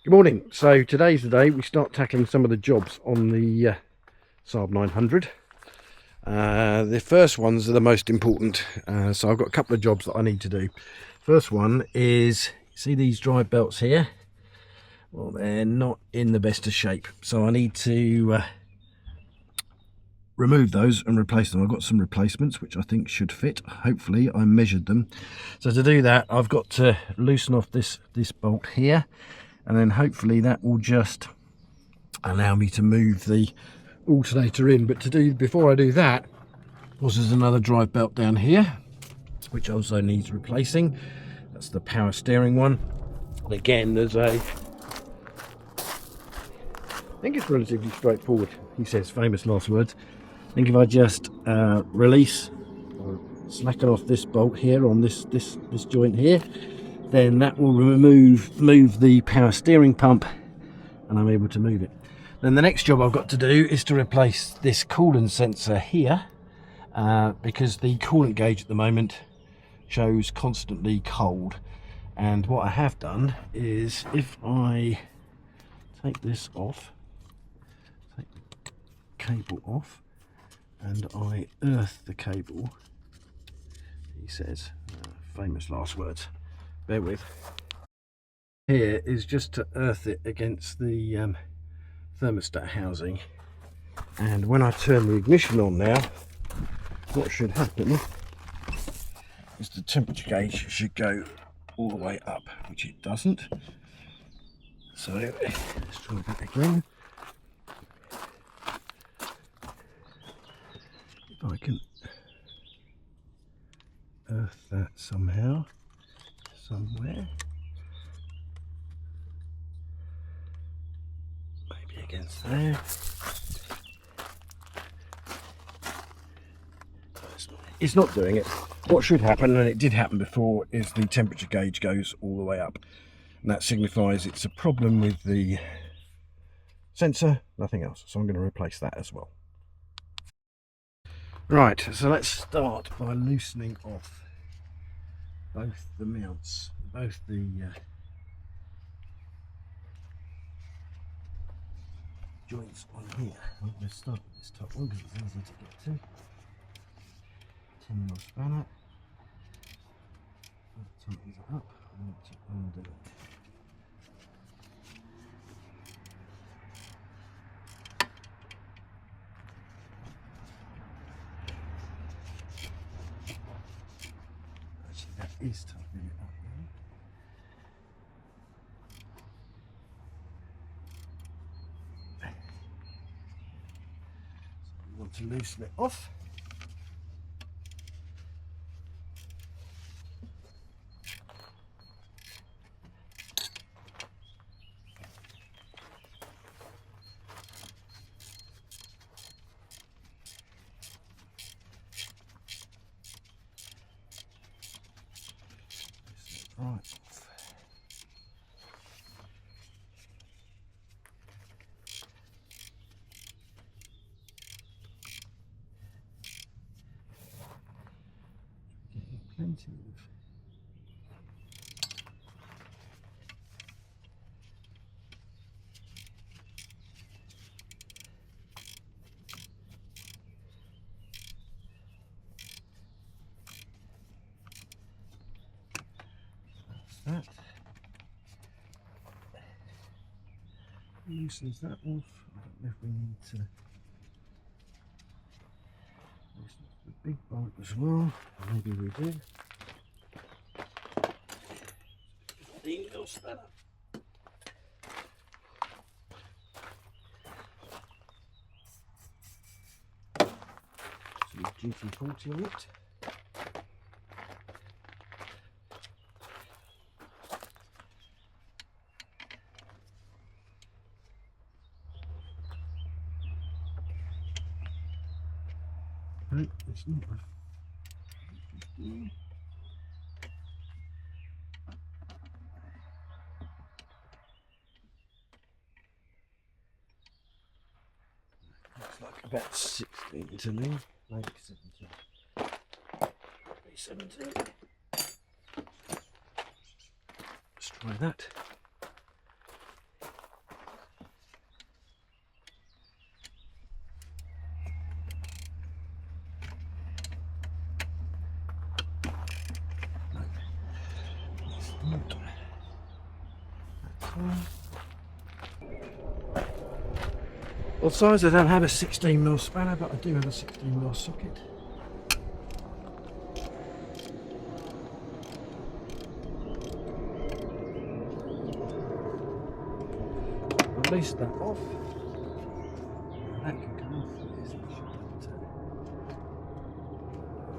Good morning. So today's the day we start tackling some of the jobs on the Saab 900. The first ones are the most important, so I've got a couple of jobs that I need to do. First one is, see these drive belts here? Well, they're not in the best of shape, so I need to remove those and replace them. I've got some replacements which I think should fit. Hopefully I measured them. So to do that, I've got to loosen off this bolt here, and then hopefully that will just allow me to move the alternator in. But before I do that, there's another drive belt down here which also needs replacing. That's the power steering one. And again, I think it's relatively straightforward. He says, famous last words. I think if I just release or slacken off this bolt here on this joint here, then that will move the power steering pump, and I'm able to move it. Then the next job I've got to do is to replace this coolant sensor here, because the coolant gauge at the moment shows constantly cold. And what I have done is, if I take this off, take the cable off, and I earth the cable, he says, famous last words, bear with. Here is just to earth it against the thermostat housing, and when I turn the ignition on now, what should happen is the temperature gauge should go all the way up, which it doesn't. So let's try that again. If I can earth that somewhere, maybe against there. It's not doing it. What should happen, and it did happen before, is the temperature gauge goes all the way up, and that signifies it's a problem with the sensor, nothing else. So I'm going to replace that as well. Right, so let's start by loosening off both the mounts, both the joints on here. I'm going to start with this top one because it's easier to get to. 10mm spanner. Tightens it up. I want to undo it. Actually, that is tightening it up now. So we want to loosen it off. Right. Getting plenty of that. Loosens that off. I don't know if we need to loosen the big bolt as well. Maybe we do. 15mm spanner. Some GT40 on it. No, it's not. Looks like about 16 to me, maybe 17. Maybe 17. Let's try that. Well, size I don't have a 16mm spanner, but I do have a 16mm socket. Release that off. That can come off. Yes, it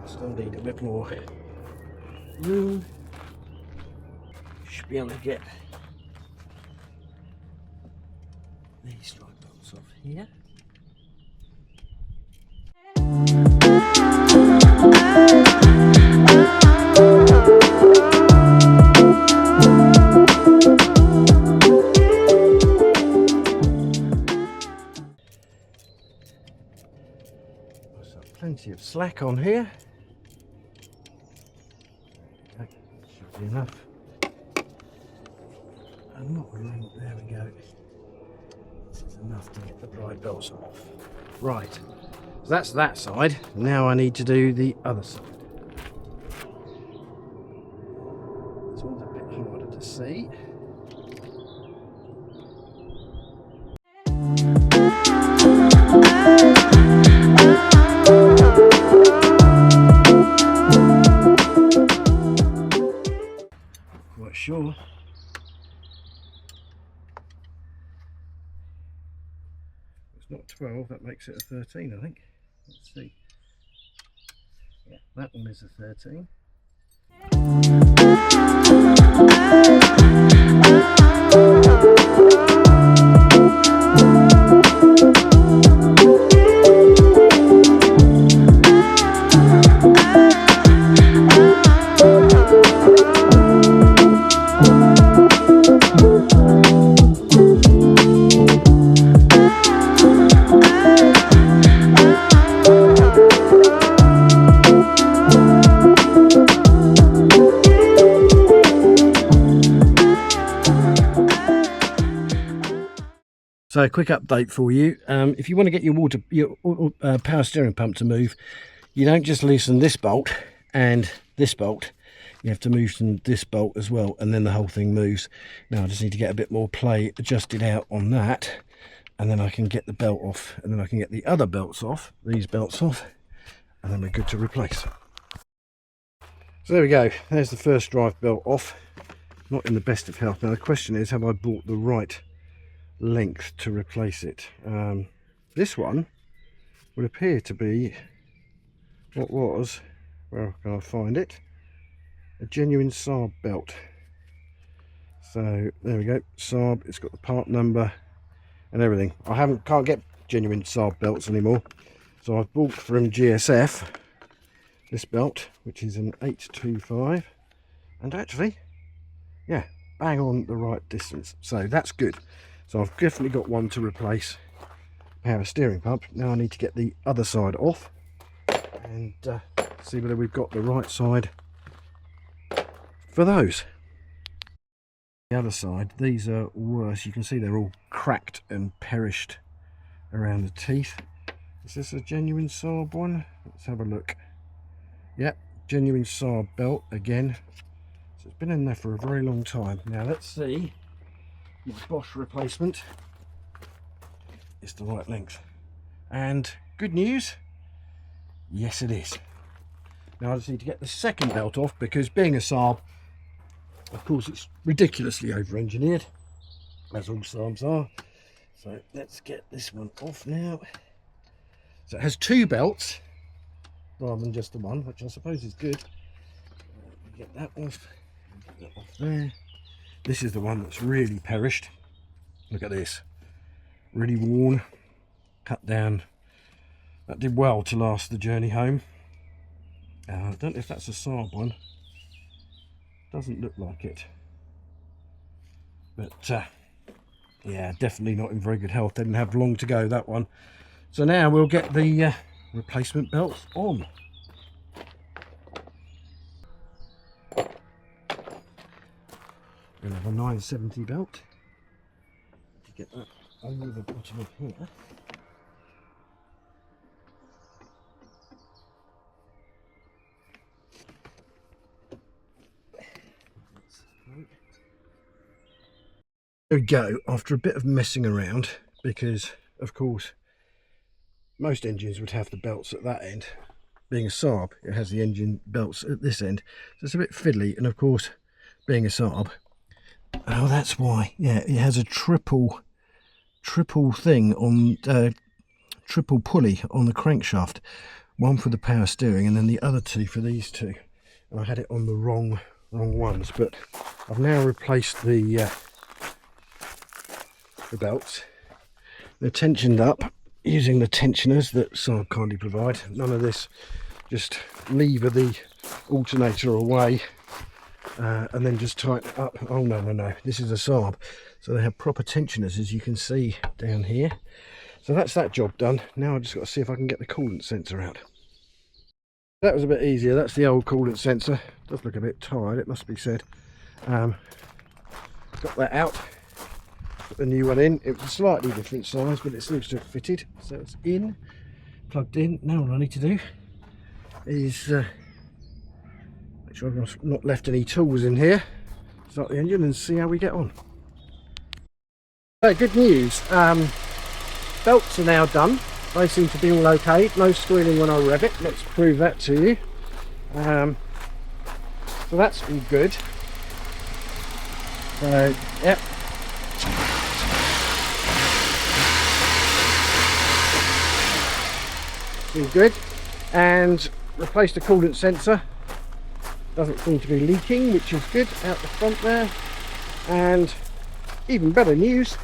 should. Still need a bit more room. Should be able to get these strike bolts off here. So plenty of slack on here. Should be enough. And not really. There we go. This is enough to get the bright belts off. Right. So that's that side. Now I need to do the other side. This one's a bit harder to see. Quite sure. It's not 12, that makes it a 13, I think. Let's see. Yeah, that one is a 13. So a quick update for you. If you want to get your power steering pump to move, you don't just loosen this bolt and this bolt. You have to loosen this bolt as well, and then the whole thing moves. Now I just need to get a bit more play adjusted out on that, and then I can get the belt off, and then I can get the other belts off, these belts off, and then we're good to replace. So there we go. There's the first drive belt off. Not in the best of health. Now the question is, have I bought the right length to replace it? This one would appear to be what was, where can I find it, a genuine Saab belt. So there we go, Saab. It's got the part number and everything. I can't get genuine Saab belts anymore, so I've bought from GSF this belt, which is an 825, and actually, yeah, bang on the right distance, so that's good. So I've definitely got one to replace power steering pump. Now I need to get the other side off and see whether we've got the right side for those. The other side, these are worse. You can see they're all cracked and perished around the teeth. Is this a genuine Saab one? Let's have a look. Yep, genuine Saab belt again. So it's been in there for a very long time. Now let's see. My Bosch replacement is the right length, and good news, yes it is. Now I just need to get the second belt off, because being a Saab, of course, it's ridiculously over engineered, as all Saabs are. So let's get this one off now. So it has two belts rather than just the one, which I suppose is good. Get that off, get that off there. This is the one that's really perished. Look at this, really worn, cut down. That did well to last the journey home. I don't know if that's a Saab one. Doesn't look like it. But yeah, definitely not in very good health. Didn't have long to go, that one. So now we'll get the replacement belts on. We'll have a 970 belt to get that over the bottom of here. There we go, after a bit of messing around, because of course most engines would have the belts at that end. Being a Saab, it has the engine belts at this end, so it's a bit fiddly. And of course, being a Saab, oh, that's why. Yeah, it has a triple thing on triple pulley on the crankshaft, one for the power steering and then the other two for these two. And I had it on the wrong ones, but I've now replaced the belts. They're tensioned up using the tensioners that Saab kindly provide. None of this just lever the alternator away and then just tighten it up. Oh no, this is a Saab, so they have proper tensioners, as you can see down here. So that's that job done. Now I've just got to see if I can get the coolant sensor out. That was a bit easier. That's the old coolant sensor. It does look a bit tired, it must be said. Got that out. Put the new one in. It was a slightly different size, but it seems to have fitted. So it's in, plugged in. Now what I need to do is make sure I've not left any tools in here. Start the engine and see how we get on. So good news. Belts are now done. They seem to be all okay. No squealing when I rev it. Let's prove that to you. So that's all good. So yep. All good. And replaced the coolant sensor. Doesn't seem to be leaking, which is good, out the front there. And even better news,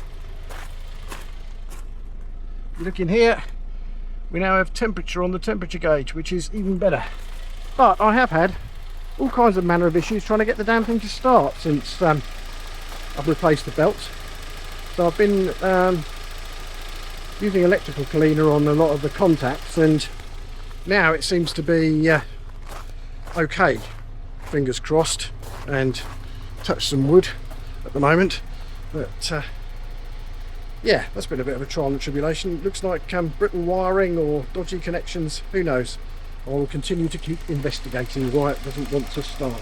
look in here, we now have temperature on the temperature gauge, which is even better. But I have had all kinds of manner of issues trying to get the damn thing to start since I've replaced the belts. So I've been using electrical cleaner on a lot of the contacts, and now it seems to be okay, fingers crossed, and touch some wood at the moment. But yeah, that's been a bit of a trial and tribulation. It looks like brittle wiring or dodgy connections, who knows. I will continue to keep investigating why it doesn't want to start.